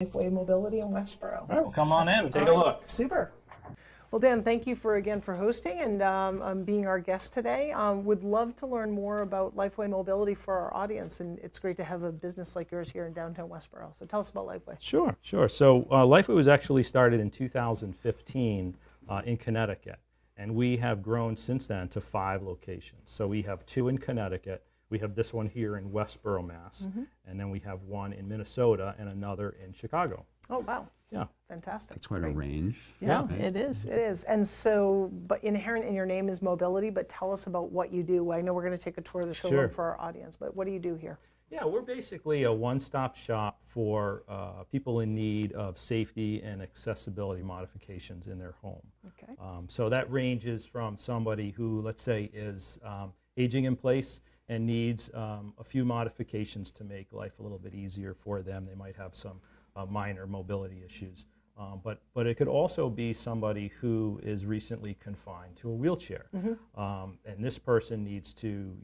Lifeway Mobility in Westboro. All right, well, come on in and take a look. Super. Well, Dan, thank you again for hosting and being our guest today. Would love to learn more about Lifeway Mobility for our audience, and it's great to have a business like yours here in downtown Westboro. So tell us about Lifeway. Sure. So Lifeway was actually started in 2015 in Connecticut, and we have grown since then to 5 locations. So we have 2 in Connecticut. We have this one here in Westboro, Mass, and then we have one in Minnesota and another in Chicago. Oh, wow. Yeah. Fantastic. It's quite a range. Yeah, it is. It is. And so, but inherent in your name is mobility, but tell us about what you do. I know we're going to take a tour of the showroom for our audience, but what do you do here? Yeah, we're basically a one-stop shop for people in need of safety and accessibility modifications in their home. Okay. So that ranges from somebody who, let's say, is aging in place and needs a few modifications to make life a little bit easier for them. They might have some minor mobility issues. But it could also be somebody who is recently confined to a wheelchair. And this person needs to,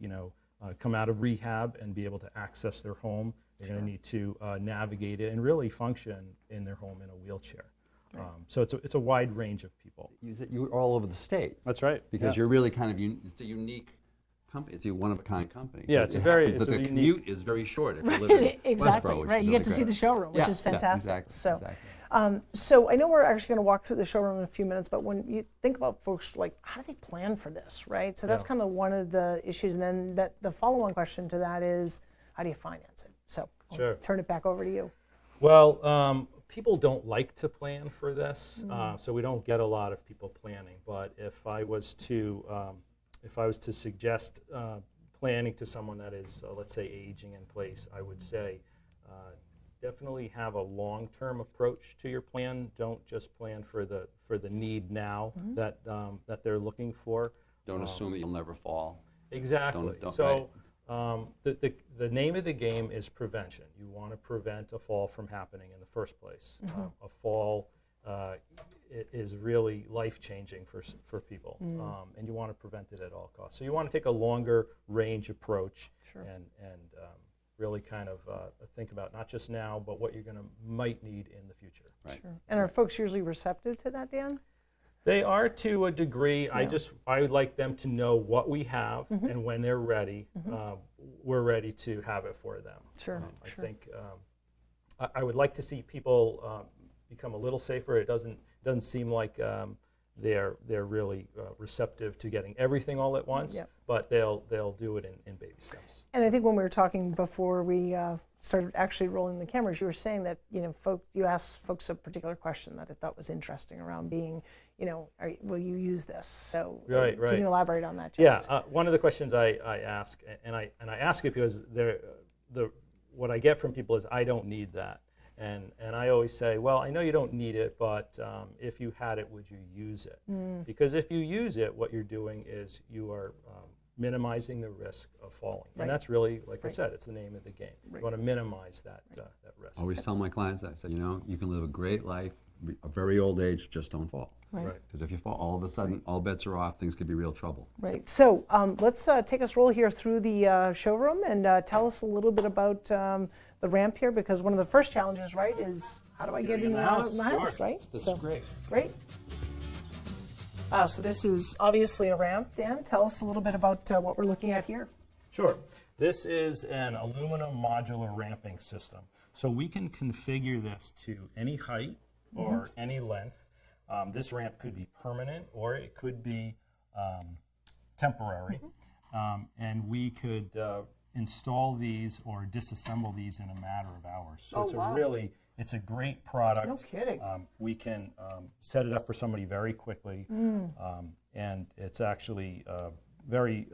come out of rehab and be able to access their home. They're going to need to navigate it and really function in their home in a wheelchair. So it's a wide range of people. You're all over the state. That's right. Because you're really kind of, it's a unique company. It's a one-of-a-kind company. Yeah, but the unique. commute is very short if you live in Exactly, Westboro, which right. is You really get to see good. the showroom, which is fantastic. Yeah, exactly. So, exactly. So I know we're actually going to walk through the showroom in a few minutes, but when you think about folks, like, how do they plan for this, right? So that's kind of one of the issues. And then the follow-on question to that is, how do you finance it? So I'll turn it back over to you. Well, people don't like to plan for this, so we don't get a lot of people planning. But if I was to suggest planning to someone that is, let's say, aging in place, I would say definitely have a long-term approach to your plan. Don't just plan for the need now that they're looking for. Don't assume that you'll never fall. Exactly. So the name of the game is prevention. You want to prevent a fall from happening in the first place. A fall it is really life-changing for people, and you want to prevent it at all costs. So you want to take a longer range approach and really kind of think about not just now, but what you're might need in the future. Right. Sure. And are folks usually receptive to that, Dan? They are to a degree. I would like them to know what we have, and when they're ready, we're ready to have it for them. Sure. I think I would like to see people become a little safer. It doesn't seem like they're really receptive to getting everything all at once, but they'll do it in baby steps. And I think when we were talking before we started actually rolling the cameras, you were saying that you asked folks a particular question that I thought was interesting around being, will you use this? So right. Can you elaborate on that? One of the questions I ask, and I ask it because what I get from people is I don't need that. And I always say, well, I know you don't need it, but if you had it, would you use it? Because if you use it, what you're doing is you are minimizing the risk of falling. And that's really, like I said, it's the name of the game. You want to minimize that risk. I always tell my clients that. I say, you can live a great life, a very old age, just don't fall. Right. Because if you fall, all of a sudden, all bets are off, things could be real trouble. Right. So let's take us roll here through the showroom and tell us a little bit about the ramp here, because one of the first challenges, right, is how do I get in and out of the house, right? This is great. Great. So this is obviously a ramp. Dan, tell us a little bit about what we're looking at here. Sure. This is an aluminum modular ramping system. So we can configure this to any height or any length. This ramp could be permanent or it could be temporary. And we could install these or disassemble these in a matter of hours. So it's a great product. No kidding. We can set it up for somebody very quickly, and it's actually very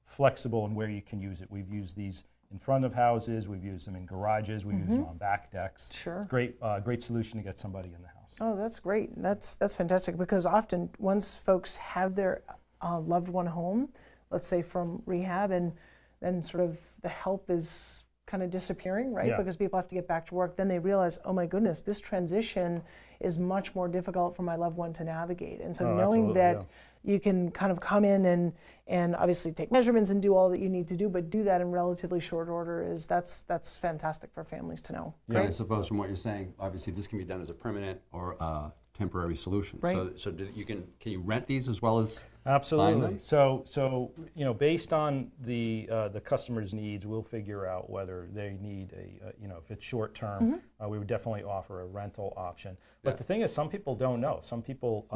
flexible in where you can use it. We've used these in front of houses, we've used them in garages, we've used them on back decks. Sure. Great solution to get somebody in the house. Oh, that's great. That's fantastic, because often once folks have their loved one home, let's say from rehab, and then sort of the help is kind of disappearing, right? Yeah. Because people have to get back to work. Then they realize, oh my goodness, this transition is much more difficult for my loved one to navigate. And so knowing that you can kind of come in and obviously take measurements and do all that you need to do, but do that in relatively short order that's fantastic for families to know. Yeah, I suppose from what you're saying, obviously this can be done as a permanent or a temporary solution. Right. So can you rent these as well as buying Absolutely. them? So based on the customer's needs, we'll figure out whether they need if it's short term, we would definitely offer a rental option. But the thing is, some people don't know. Some people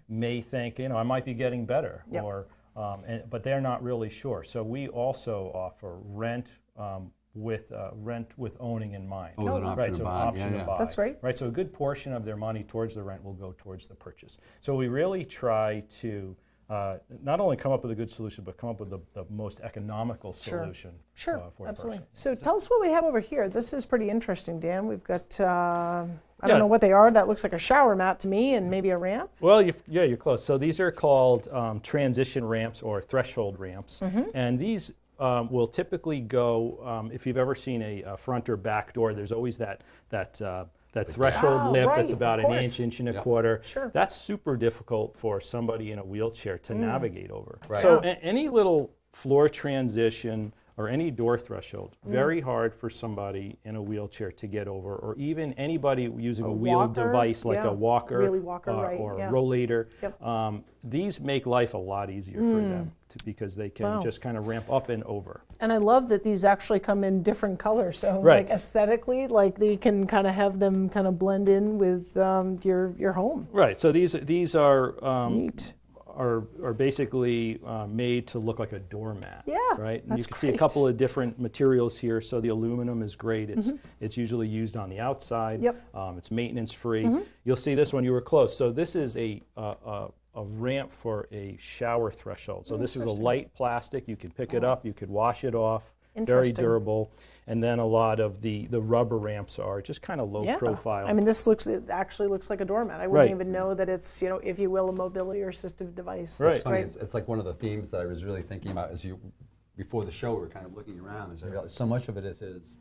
may think, I might be getting better, or but they're not really sure. So we also offer rent with owning in mind. Oh, an option right, to so buy. an option Yeah, to buy. That's great. Right, so a good portion of their money towards the rent will go towards the purchase. So we really try to not only come up with a good solution, but come up with the most economical solution Sure, for absolutely. the person. So tell us what we have over here. This is pretty interesting, Dan. We've got, I don't know what they are. That looks like a shower mat to me, and maybe a ramp. Well, you're close. So these are called transition ramps or threshold ramps, and these will typically go, if you've ever seen a front or back door, there's always that threshold lip right, that's about of an course. inch and a quarter. Sure. That's super difficult for somebody in a wheelchair to navigate over. Right. So any little floor transition or any door threshold, very hard for somebody in a wheelchair to get over, or even anybody using a wheeled walker, device like a walker, wheelie walker, right, or yeah. a rollator. Yep. These make life a lot easier for them because they can just kind of ramp up and over. And I love that these actually come in different colors. So Right. like aesthetically, like they can kind of have them kind of blend in with your home. Right. So these are Neat. are basically made to look like a doormat. Yeah, Right. And that's you can see a great. couple of different materials here. So the aluminum is great. It's usually used on the outside. Yep. It's maintenance free. You'll see this when you were close. So this is a ramp for a shower threshold. So this is a light plastic. You can pick it up. You could wash it off. Very Interesting. durable. And then a lot of the rubber ramps are just kind of low profile. I mean, it actually looks like a doormat. I wouldn't even know that it's, if you will, a mobility or assistive device. Right. It's funny, it's like one of the themes that I was really thinking about before the show, we were kind of looking around, and I realized so much of it is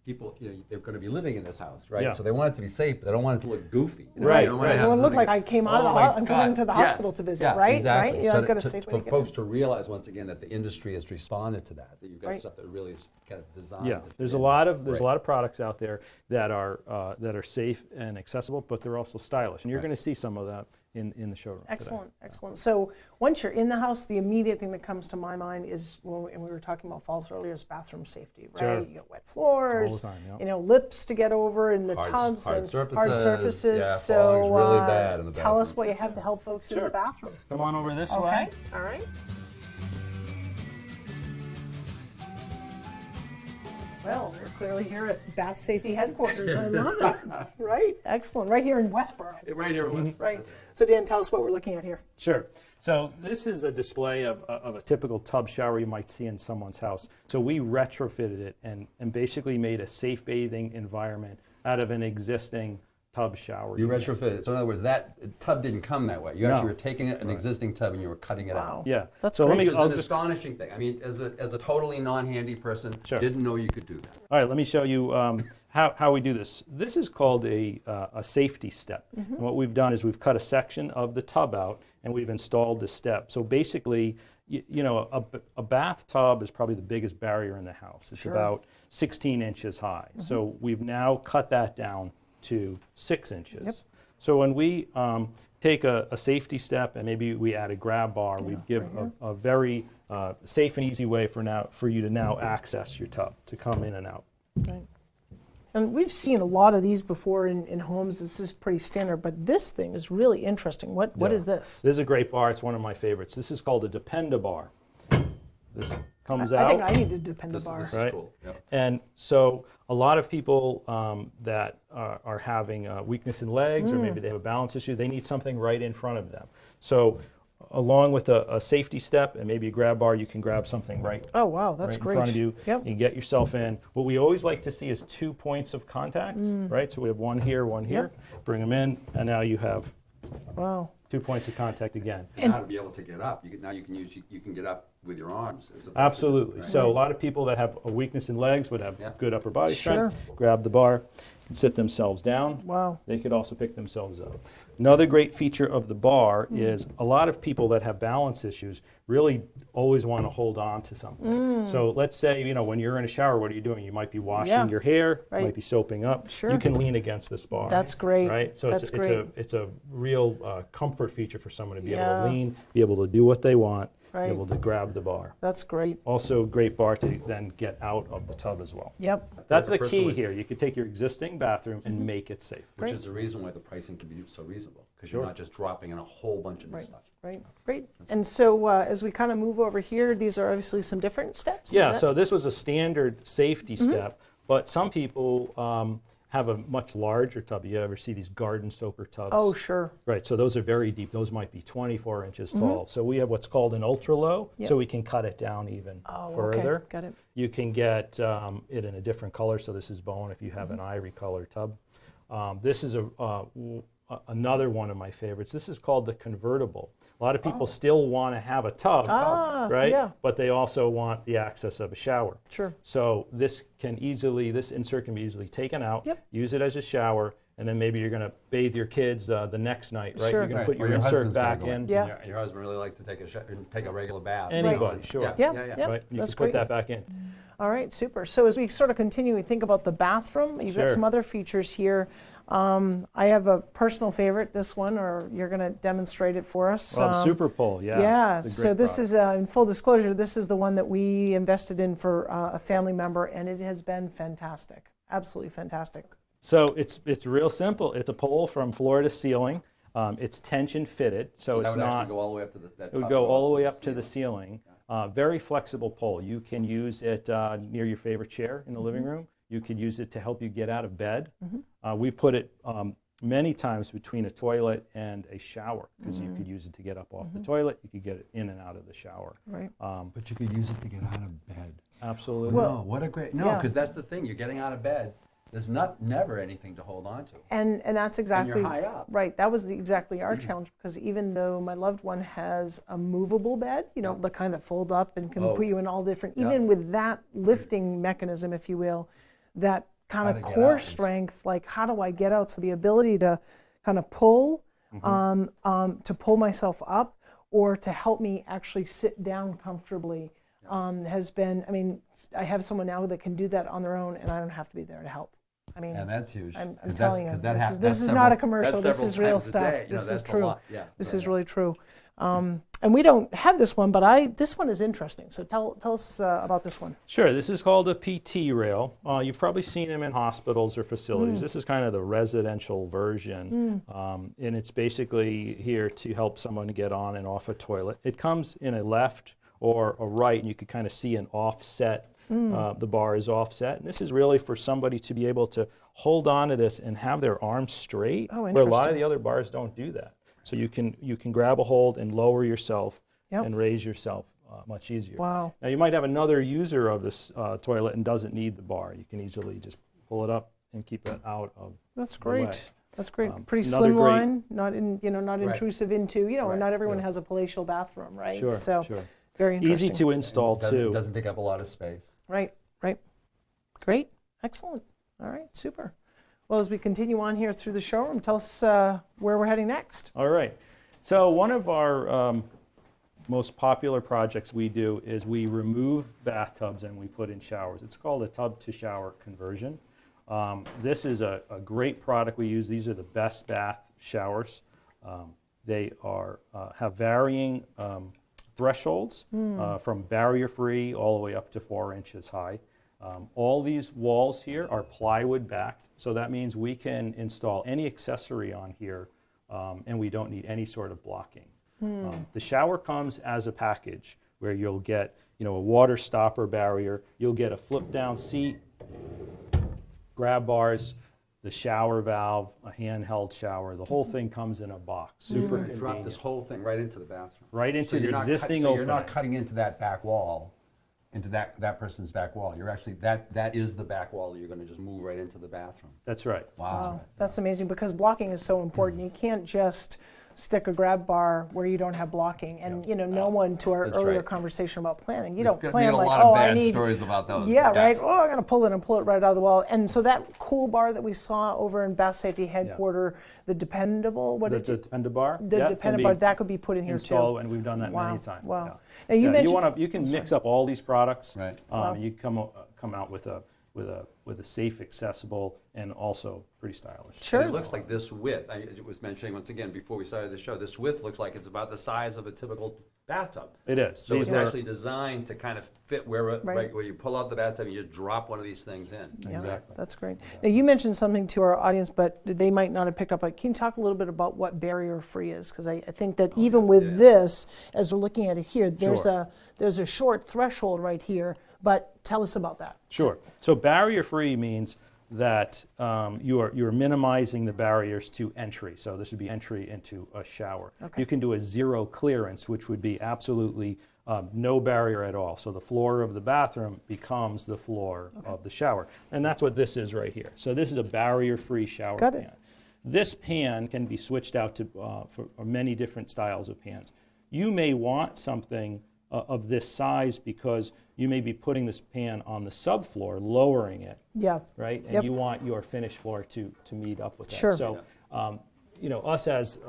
people, they're going to be living in this house, right? Yeah. So they want it to be safe, but they don't want it to look goofy. Right, They don't want right. to It have would look something- like I came out Oh of my I'm going God, to the yes. hospital to visit, Yeah, right? Exactly. Right? So I've got a to, safe way for to get folks in. to realize once again that the industry has responded to that you've got Right. stuff that really is kind of designed. Yeah, to fit there's a in. lot of Right. products out there that are safe and accessible, but they're also stylish, and you're going to see some of that in the showroom today. Excellent, excellent. So once you're in the house, the immediate thing that comes to my mind is, and we were talking about falls earlier, is bathroom safety, right? Sure. You got wet floors, All the time, lips to get over in the Hard- tubs hard and surfaces, hard surfaces. yeah, So falling's really bad in the tell us bathroom. what you have to help folks in the bathroom. Come on over this Okay, way. all right. Well, we're clearly here at Bath Safety Headquarters. I love it. Right? Excellent. Right here in Westboro. Right here. Right. So Dan, tell us what we're looking at here. Sure. So this is a display of a typical tub shower you might see in someone's house. So we retrofitted it and basically made a safe bathing environment out of an existing tub shower. You unit. retrofitted. So in other words, that tub didn't come that way. You No. actually were taking an existing tub and you were cutting it Wow. out. Yeah. That's so great. let Which me. is I'll an just, astonishing thing. I mean, as a totally non-handy person, Sure. didn't know you could do that. all right. Let me show you how we do this. This is called a safety step. And what we've done is we've cut a section of the tub out and we've installed the step. So basically, a bathtub is probably the biggest barrier in the house. It's about 16 inches high. So we've now cut that down to 6 inches. Yep. So when we take a safety step and maybe we add a grab bar, we give a very safe and easy way for you to now access your tub, to come in and out. Right. And we've seen a lot of these before in homes. This is pretty standard, but this thing is really interesting. What is this? This is a great bar. It's one of my favorites. This is called a Dependa bar. This comes I out. think I need to depend a This bar. is Right. cool. Yep. And so a lot of people that are having weakness in legs or maybe they have a balance issue, they need something right in front of them. So along with a safety step and maybe a grab bar, you can grab something right Oh wow, that's in great. front of you. Yep. You get yourself in. What we always like to see is 2 points of contact, right? So we have one here, bring them in, and now you have Wow. 2 points of contact again. And now to be able to get up, you can get up with your arms. As opposed to just- Absolutely. right. So a lot of people that have a weakness in legs would have Yeah. good upper body Sure. strength, grab the bar and sit themselves down. Wow. They could also pick themselves up. Another great feature of the bar is a lot of people that have balance issues really always want to hold on to something. So let's say, you know, when you're in a shower, what are you doing? You might be washing Yeah. your hair, Right. you might be soaping up. Sure. You can lean against this bar. That's great. Right? So That's great. it's a real comfort feature for someone to be able Yeah. to lean, be able to do what they want, Right. be able to grab the bar. That's great. Also, great bar to then get out of the tub as well. Yep. That's the key Personally- here. You could take your existing bathroom and make it safe. Which Great. is the reason why the pricing can be so reasonable, because Sure. you're not just dropping in a whole bunch of new Right. stuff. Right. Great. And so as we kind of move over here, these are obviously some different steps. is Yeah, that- so this was a standard safety step, but some people have a much larger tub. You ever see these garden soaker tubs? Oh, sure. Right, so those are very deep. Those might be 24 inches tall. So we have what's called an ultra low, Yep. so we can cut it down even Oh, further. okay. Got it. You can get it in a different color, so this is bone if you have an ivory colored tub. This is another one of my favorites. This is called the convertible. A lot of people still want to have a tub, right? yeah. But they also want the access of a shower. Sure. So this insert can be easily taken out, Yep. use it as a shower, and then maybe you're going to bathe your kids the next night, right? Sure. You're going Right, to put or your insert husband's gotta back go in. Yeah. And your husband really likes to take a regular bath. Anybody, sure. Yeah. Yeah. Right? You That's can put great. that back in. All right, super. So as we sort of continue, we think about the bathroom. You've got Sure. some other features here. I have a personal favorite, this one, or you're going to demonstrate it for us. Well, the Super Pull, yeah. Yeah, It's a so great this product. is, in full disclosure, this is the one that we invested in for a family member, and it has been fantastic. Absolutely fantastic. So it's real simple. It's a pole from floor to ceiling. It's tension fitted, so it's That would actually not. go all the way up to the. It would go all the way up to the ceiling. Very flexible pole. You can use it near your favorite chair in the living room. You could use it to help you get out of bed. We've put it many times between a toilet and a shower because you could use it to get up off the toilet. You could get it in and out of the shower. Right. But you could use it to get out of bed. Absolutely. No, what a great, yeah. because that's the thing. You're getting out of bed. There's never anything to hold on to. And that's exactly high up. right. That was exactly our challenge, because even though my loved one has a movable bed, you know, the kind that fold up and can Oh. put you in all different, Yeah. even with that lifting mechanism, if you will, that kind How of to get core out. strength, like how do I get out? So the ability to kind of pull, to pull myself up, or to help me actually sit down comfortably, has been. I mean, I have someone now that can do that on their own, and I don't have to be there to help. I mean, And that's huge. I'm 'cause telling you, that's- this that's is several- not a commercial. that's This several is real times a stuff. day. You know, This is that's a true. lot. Yeah, This right, is yeah. really true. And we don't have this one, but this one is interesting. So tell us about this one. Sure, this is called a PT rail. You've probably seen them in hospitals or facilities. This is kind of the residential version, and it's basically here to help someone get on and off a toilet. It comes in a left or a right, and you can kind of see an offset. The bar is offset, and this is really for somebody to be able to hold on to this and have their arms straight, Oh, where a lot of interesting. the other bars don't do that. So you can grab a hold and lower yourself Yep. and raise yourself much easier. Wow. Now you might have another user of this toilet and doesn't need the bar. You can easily just pull it up and keep it out of. That's the great. way. That's great. Pretty another slim great- line, not Right. intrusive into, and Right, not everyone yeah. has a palatial bathroom, right? Sure, So sure. very interesting. Easy to install Doesn't- too. Doesn't take up a lot of space. Right. Great. Excellent. All right. Super. Well, as we continue on here through the showroom, tell us where we're heading next. All right. So one of our most popular projects we do is we remove bathtubs and we put in showers. It's called a tub to shower conversion. This is a great product we use. These are the best bath showers. They have varying thresholds from barrier-free all the way up to 4 inches high. All these walls here are plywood backed, so that means we can install any accessory on here and we don't need any sort of blocking. The shower comes as a package where you'll get a water stopper barrier, you'll get a flip down seat, grab bars, the shower valve, a handheld shower. The whole thing comes in a box. Super Drop this convenient. whole thing right into the bathroom. Right into the you're not existing so you're opening. not cutting into that back wall, into that person's back wall. You're actually, that is the back wall that you're going to just move right into the bathroom. That's right. Wow. That's amazing, because blocking is so important. You can't just stick a grab bar where you don't have blocking. And you know, no one, to our That's earlier right. conversation about planning, you don't We plan get a like, lot of oh, bad I need stories about those. yeah, right. Oh, I'm going to pull it and pull it right out of the wall. And so that cool bar that we saw over in Bath Safety headquarter, the dependable, what The did you? dependent bar? The Yeah, dependent can bar, be that could be put in here installed, too. and we've done that Wow, many times. wow. Yeah. Now you Yeah, mentioned you can mix up all these products. Right. You come out with a safe, accessible, and also pretty stylish. Sure. And it looks like this width, I was mentioning once again before we started the show, this width looks like it's about the size of a typical bathtub. It is. So it's These are- actually designed to kind of fit where, Right. where you pull out the bathtub and you just drop one of these things in. Yeah, Exactly. that's great. Now you mentioned something to our audience, but they might not have picked up. Can you talk a little bit about what barrier-free is? Because I think that even with this, as we're looking at it here, there's Sure. a short threshold right here. But tell us about that. Sure. So barrier-free means that you're minimizing the barriers to entry. So this would be entry into a shower. Okay. You can do a zero clearance, which would be absolutely no barrier at all. So the floor of the bathroom becomes the floor of the shower. And that's what this is right here. So this is a barrier-free shower Got it. pan. This pan can be switched out to for many different styles of pans. You may want something of this size because you may be putting this pan on the subfloor, lowering it, Yeah. right? And Yep. you want your finished floor to meet up with that. Sure. So, you know, us as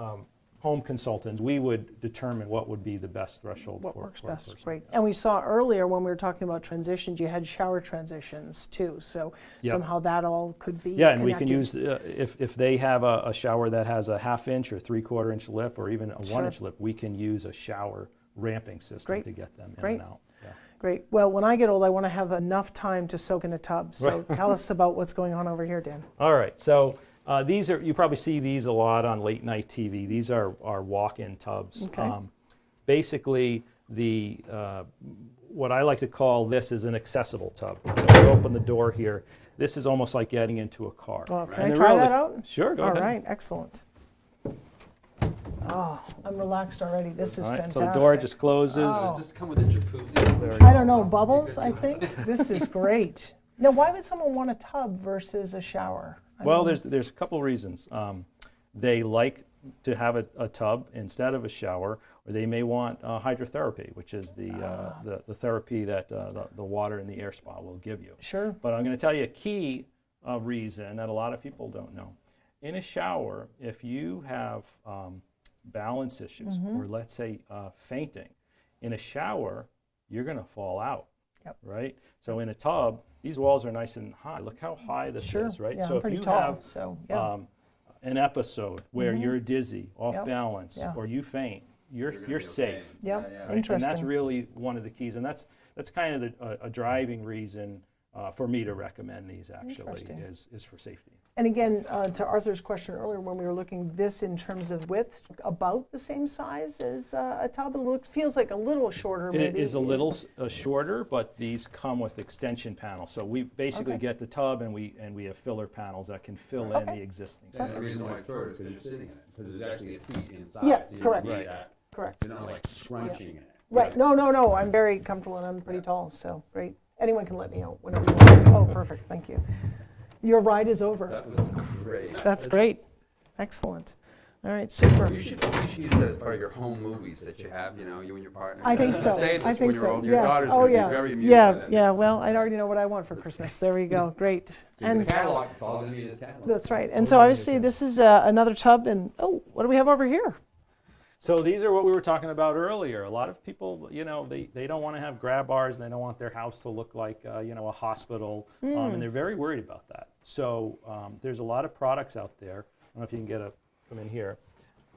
home consultants, we would determine what would be the best threshold What for works for a best, person. great. And we saw earlier when we were talking about transitions, you had shower transitions too. So Yep. somehow that all could be Yeah, and we can connected. use, if they have a shower that has a 1/2 inch or 3/4 inch lip or even a Sure. 1 inch lip, we can use a shower ramping system Great. to get them in Great. and out. Yeah. Great. Well, when I get old, I want to have enough time to soak in a tub. So tell us about what's going on over here, Dan. All right, so these are, you probably see these a lot on late night TV. These are walk-in tubs. Okay. Basically, what I like to call this is an accessible tub. So you open the door here. This is almost like getting into a car. Well, can And I the try real- that out? Sure, go All ahead. right, excellent. Oh, I'm relaxed already. This is All right, fantastic. so the door just closes. Oh. Does this come with a jacuzzi? I don't know, bubbles, I think? This is great. Now, why would someone want a tub versus a shower? I Well, mean, there's a couple reasons. They like to have a tub instead of a shower, or they may want hydrotherapy, which is the therapy that the water in the air spa will give you. Sure. But I'm going to tell you a key reason that a lot of people don't know. In a shower, if you have balance issues, or let's say fainting, in a shower, you're going to fall out. Yep. Right? So in a tub, these walls are nice and high. Look how high this Sure. is, right? Yeah, so I'm if pretty you tall, have so, yeah. an episode where you're dizzy, off Yep. balance, Yeah. or you faint, you're gonna be safe. okay. Yep, Yeah, yeah. Right? interesting. And that's really one of the keys, and that's kind of a driving reason for me to recommend these. Actually, Interesting. is for safety. And again, to Arthur's question earlier, when we were looking this in terms of width, about the same size as a tub. It feels like a little shorter. It maybe. is a little shorter, but these come with extension panels. So we basically Okay. get the tub, and we have filler panels that can fill in Okay. the existing And the space. reason why it's short is because you're sitting in it, because there's actually a seat inside. Yeah, so you correct. don't need Right. that. Correct. You're not like scrunching in it. Right. No. I'm very comfortable and I'm pretty tall, so great. Anyone can let me out whenever you want. Oh, perfect. Thank you. Your ride is over. That was great. That's great. Excellent. All right, super. You should use that as part of your home movies that you have, you and your partner. I think You so. Save I this think when you're so. old. Your Yes. daughter's Oh, going to yeah. be very amused by that. Yeah. Well, I already know what I want for Christmas. There we go. Great. It's in the And catalog. It's all going to be in his catalog. that's right. And so obviously this is another tub. And oh, what do we have over here? So these are what we were talking about earlier. A lot of people, they don't want to have grab bars, and they don't want their house to look like, a hospital, and they're very worried about that. So there's a lot of products out there. I don't know if you can come in here,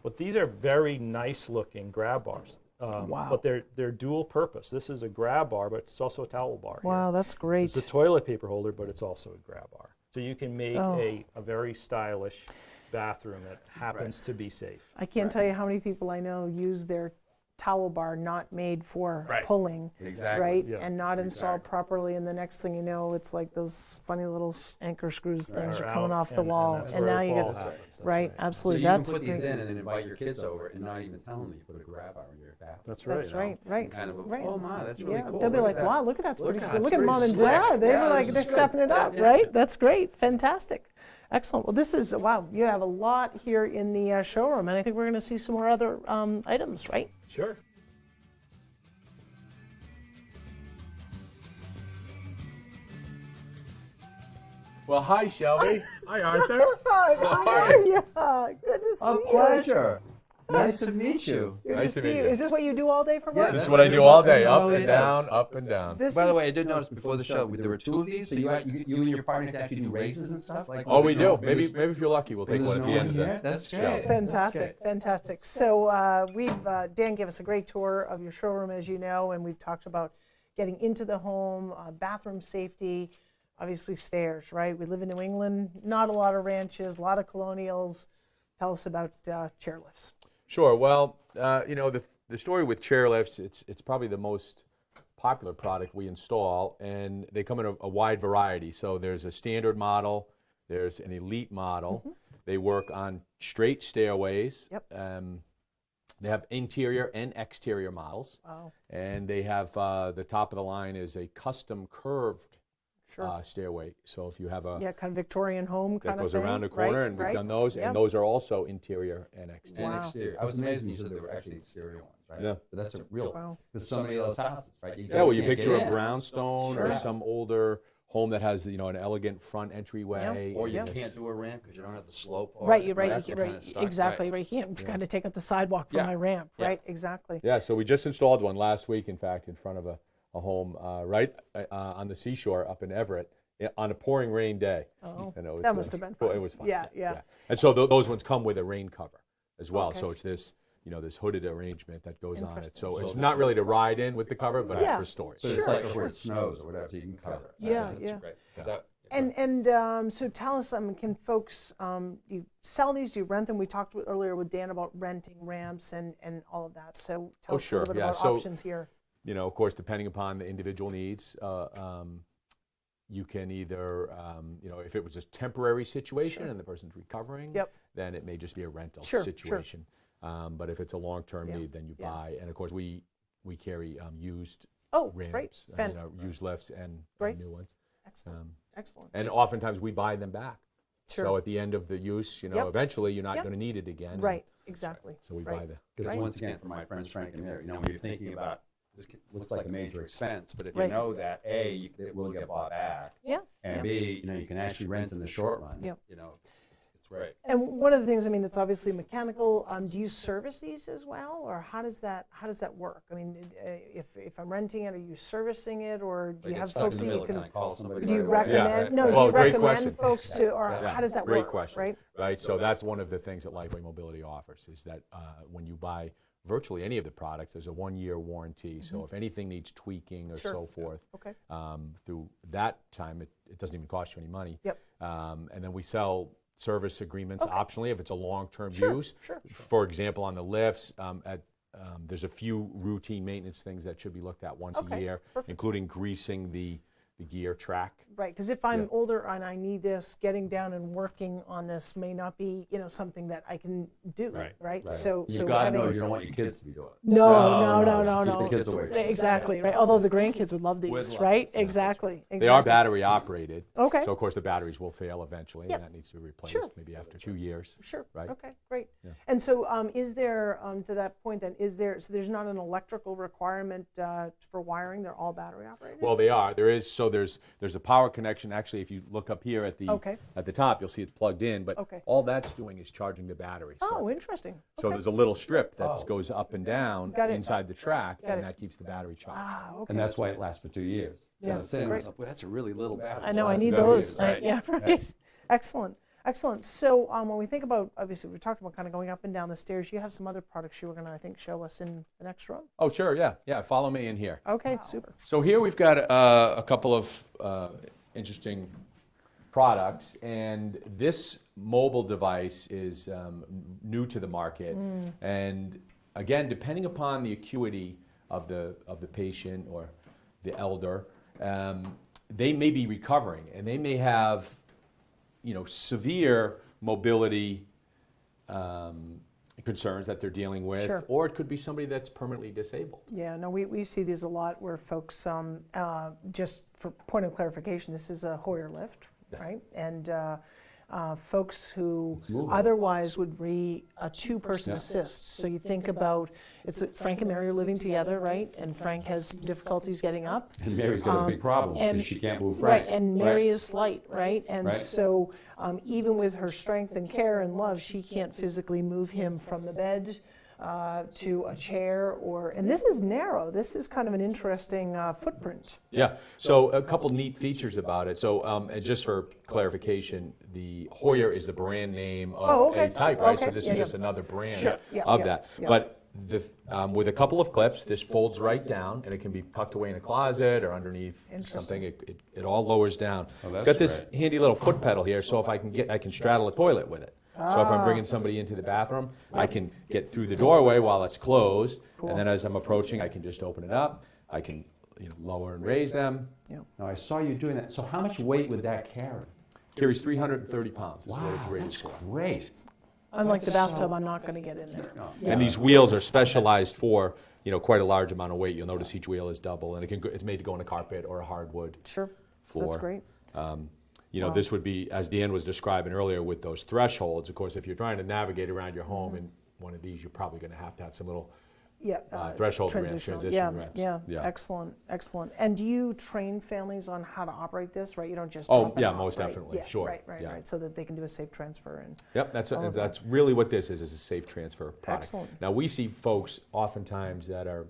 but these are very nice looking grab bars. Wow. But they're dual purpose. This is a grab bar, but it's also a towel bar. Wow, here. that's great. It's a toilet paper holder, but it's also a grab bar. So you can make Oh. a very stylish bathroom that happens to be safe. I can't tell you how many people I know use their towel bar not made for Right. pulling, Exactly. right? Yeah. And not installed Exactly. properly, and the next thing you know, it's like those funny little anchor screws things Are are coming out, off the wall, that's and where now a you fall get happens. That's right, So absolutely. you That's can put these great. in and then invite your kids over and not even tell them that you put a grab bar in your bathroom. That's right. That's right, right. Kind of a, right. oh my, that's really Yeah, cool. they'll be Look like, at that. wow, look at that. Look Pretty at look that's at mom and pretty slick. dad. They Yeah, were like, this they're is good. stepping it up, Yeah. right? That's great. Fantastic. Excellent. Well, this is, wow, you have a lot here in the showroom, and I think we're going to see some more other items, right? Sure. Well, hi, Shelby. Hi, Arthur. Hi, how are you? Good to see A you. pleasure. Nice to meet you. Good Nice to to see meet you. you. Is this what you do all day for work? This is what I do all day, up Oh, and it down, up and down. This By the is- way, I did notice before the show there were two of these, so you and your partner can actually do races and stuff like. Oh, we do. Maybe if you're lucky, we'll take There's one at no the end of one the here? That's show. great. Fantastic, fantastic. So Dan gave us a great tour of your showroom, as you know, and we've talked about getting into the home, bathroom safety, obviously stairs, right? We live in New England, not a lot of ranches, a lot of colonials. Tell us about chair lifts. Sure. Well, you know, the story with chair lifts, it's probably the most popular product we install, and they come in a wide variety. So there's a standard model, there's an elite model. They work on straight stairways. Yep. They have interior and exterior models. Wow. And they have the top of the line is a custom curved stairway. So if you have a Yeah, kind of Victorian home kind that of goes thing. around the corner, right, and we've right. done those, Yep. and those are also interior and exterior. And Wow. exterior. I was amazed when you said there were actually exterior ones, right? Yeah. But that's a real. Wow. There's so many of those houses, right? You Yeah, well, just you can't picture get a in. brownstone or Sure. some older home that has, you know, an elegant front entryway. Or you and can't it's- do a ramp because you don't have the slope. Or Right, you're right, that you kind right, of stuff, exactly, right. right. You can't kind of take up the sidewalk for Yeah. my ramp, Yeah. right? Exactly. Yeah, so we just installed one last week, in fact, in front of a home right on the seashore up in Everett on a pouring rain day. Oh, And it was, that must have been well, fun. it was fun. Yeah. And so those ones come with a rain cover as well. Okay. So it's this, you know, this hooded arrangement that goes on it. So Interesting. it's not really to ride in with the cover, but Yeah. it's for storage. So Sure, it's like sure. where it snows or whatever, so you can cover it. Yeah, That's yeah. great. 'Cause that- And so tell us, can folks, you sell these, do you rent them? We talked earlier with Dan about renting ramps and all of that. So tell Oh, us a sure, little bit yeah. about So- options here. You know, of course, depending upon the individual needs, you can either, you know, if it was a temporary situation and the person's recovering, Yep. then it may just be a rental Sure, sure. situation. But if it's a long-term Yeah, need, then you yeah. buy. And of course, we carry used Oh, ramps, great. you know, used lifts and Great. new ones. Excellent, excellent. And oftentimes we buy them back. Sure. So at the end of the use, you know, Yep. eventually you're not Yep. going to need it again. and Right, exactly. So we right. buy the. Because Right. once again, for my friends Frank and Mary, you know, when you're thinking about this looks like a major expense, but if Right. you know that it will get bought back, Yeah. and yeah. B, you know, you can actually rent in the short run. Yep. You know, it's great. And one of the things, I mean, it's obviously mechanical. Do you service these as well, or how does that work? I mean, if I'm renting it, are you servicing it, or do They you get have stuck folks in that the you middle, can? kind of call somebody Do you right away. recommend? Yeah. No, Well, do you great recommend question. folks to, or Yeah. how does that Great work? question. Right. Right. So that's one of the things that Lifeway Mobility offers is that when you buy virtually any of the products, there's a 1-year warranty. So if anything needs tweaking or Mm-hmm. Sure. so forth, Okay. through that time, it doesn't even cost you any money. Yep. And then we sell service agreements Okay. optionally if it's a long-term Sure, use. sure. For example, on the lifts, there's a few routine maintenance things that should be looked at once a Okay, year, perfect. including greasing the gear track. Right, because if I'm Yeah. older and I need this, getting down and working on this may not be, something that I can do. Right, Right. Right. So You gotta know having- you don't want your kids to be doing it. No. Keep the kids away from it. Exactly, right. Although the grandkids would love these, love right? this, yeah, Exactly. They are battery operated. Okay. So of course the batteries will fail eventually, Yep. and that needs to be replaced Sure. maybe after 2 years. Sure. Right? Okay, great. Yeah. And so is there, to that point then, so there's not an electrical requirement for wiring? They're all battery operated? Well, they are. There's a power connection. Actually, if you look up here at the Okay. top, you'll see it's plugged in. But Okay. all that's doing is charging the battery. Oh, interesting. So Okay. there's a little strip that goes up and down Got it. inside the track, Got and it. that keeps the battery charged. Ah, okay. And that's why it lasts for 2 years. Yeah, So I was saying to great. myself, boy, that's a really little battery. I know, I Lasts need 2 those. years, right? Yeah, right. Excellent. Excellent. So when we think about, obviously, we talked about kind of going up and down the stairs. You have some other products you were going to, I think, show us in the next room. Oh, sure, yeah. Follow me in here. Okay, super. So here we've got a couple of interesting products, and this mobile device is new to the market. And again, depending upon the acuity of the patient or the elder, they may be recovering, and they may have, severe mobility concerns that they're dealing with, Sure. or it could be somebody that's permanently disabled. Yeah, no, we see these a lot where folks, just for point of clarification, this is a Hoyer lift, Yes. right? And folks who movable. otherwise would be a two-person assist. So you think about, Frank and Mary are living together, right? And Frank has difficulties getting up. And Mary's got a big problem and- because she can't move Right, Frank. and Mary is slight, right? And Right. so even with her strength and care and love, she can't physically move him from the bed to a chair, and this is narrow. This is kind of an interesting footprint. Yeah, so a couple neat features about it. So and just for clarification, the Hoyer is the brand name of Oh, okay. a type, right? So Okay. this Yeah, is yeah. just another brand Sure. Yeah, of yeah, that. yeah. But with a couple of clips, this folds right down, and it can be tucked away in a closet or underneath something. It all lowers down. Oh, that's Got this great. handy little foot pedal here, so if I can straddle a toilet with it. So if I'm bringing somebody into the bathroom, I can get through the doorway while it's closed, and then as I'm approaching, I can just open it up. I can lower and raise them. Now, I saw you doing that. So how much weight would that carry? Carries 330 pounds. Is what it's Wow, rated that's for. great. Unlike the bathtub, I'm not going to get in there. No. And these wheels are specialized for quite a large amount of weight. You'll notice each wheel is double, and it's made to go on a carpet or a hardwood Sure, floor. that's great. This would be, as Dan was describing earlier, with those thresholds. Of course, if you're trying to navigate around your home in one of these, you're probably going to have some little Yeah, threshold ramps, transitional. transition ramps. Yeah, excellent, excellent. And do you train families on how to operate this, right? You don't just Oh, drop it yeah, off, most right? definitely, Yeah, sure, Right, yeah. right, so that they can do a safe transfer and. Yep, that's really what this is a safe transfer product. Excellent. Now, we see folks oftentimes they're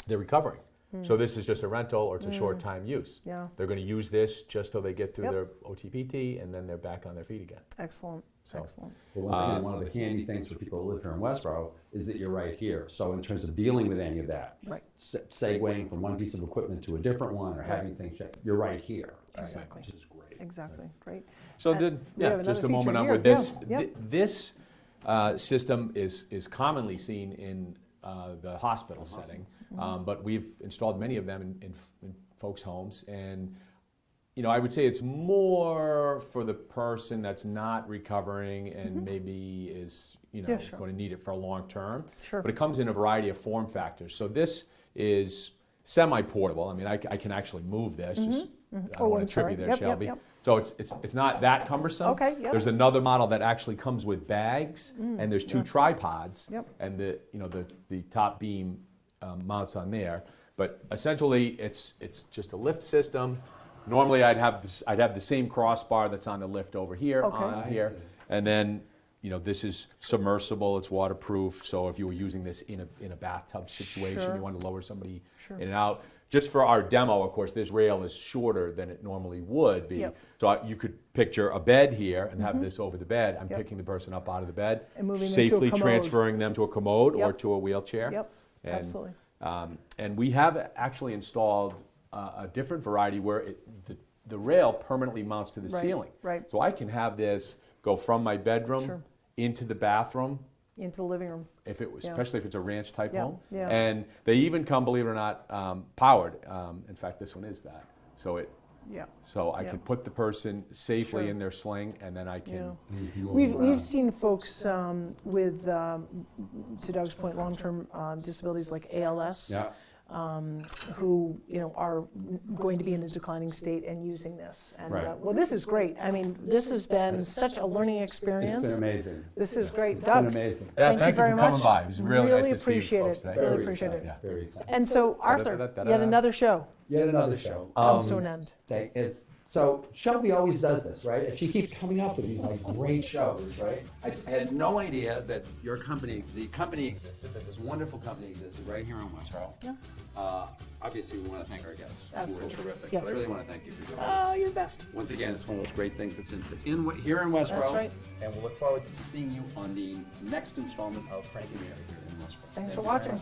recovering. So this is just a rental or it's a short-time use. Yeah. They're going to use this just till they get through Yep. their OTPT, and then they're back on their feet again. Excellent, So- excellent. Well, once again, one of the handy things for people who live here in Westboro is that you're right here. So in terms of dealing with any of that, Right. segueing from one piece of equipment to a different one or having things checked, you're right here. Exactly. Which is great. Exactly, great. So And we have just another a moment feature on here. with this. Yeah, yep. This system is commonly seen in the hospital setting, but we've installed many of them in folks' homes, and I would say it's more for the person that's not recovering and maybe is Yeah, sure. going to need it for a long term. Sure. But it comes in a variety of form factors. So this is semi-portable. I mean, I can actually move this. Just I don't Oh, want I'm to trip sorry. you there, Yep, Shelby. yep. So it's not that cumbersome. Okay, yep. There's another model that actually comes with bags, and there's two tripods, Yep. and the top beam mounts on there. But essentially, it's just a lift system. Normally, I'd have the same crossbar that's on the lift over here, Okay. on I here, see. and then this is submersible. It's waterproof. So if you were using this in a bathtub situation, Sure. you want to lower somebody Sure. in and out. Just for our demo, of course, this rail is shorter than it normally would be. Yep. So you could picture a bed here and have this over the bed. I'm Yep. picking the person up out of the bed, And moving them to a safely commode. transferring them to a commode or Yep. to a wheelchair. Yep, And, absolutely. And we have actually installed a different variety where the rail permanently mounts to the Right, ceiling. right. So I can have this go from my bedroom Sure. into the bathroom, Into the living room. if it was, Yeah. especially if it's a ranch type Yeah, home. yeah. And they even come, believe it or not, powered. In fact, this one is that. So Yeah. I Yeah. can put the person safely Sure. in their sling, and then I can. Yeah. We've seen folks with, to Doug's point, long-term disabilities like ALS. Yeah. Who are going to be in a declining state and using this. And Right. well, this is great. I mean, this has been such a learning experience. It's been amazing. This is great, It's Doug. been amazing. Yeah, Thank you very for coming much. by. It was really nice to see you appreciate folks it. today. Really Very appreciate exciting, it. Very exciting. And so, Arthur, Da-da-da-da-da. yet another show Yet another show. comes to an end. So Shelby always does this, right? And she keeps coming up with these great shows, right? I had no idea that your company, the company existed, that this wonderful company existed right here in Westboro. Yeah. Obviously, we want to thank our guests. Absolutely. Who are terrific. Yeah. But I really want to thank you for doing Oh, this. you're the best. Once again, it's one of those great things that's here in Westboro. That's right. And we'll look forward to seeing you on the next installment of Frank and Mary here in Westboro. Thanks for watching.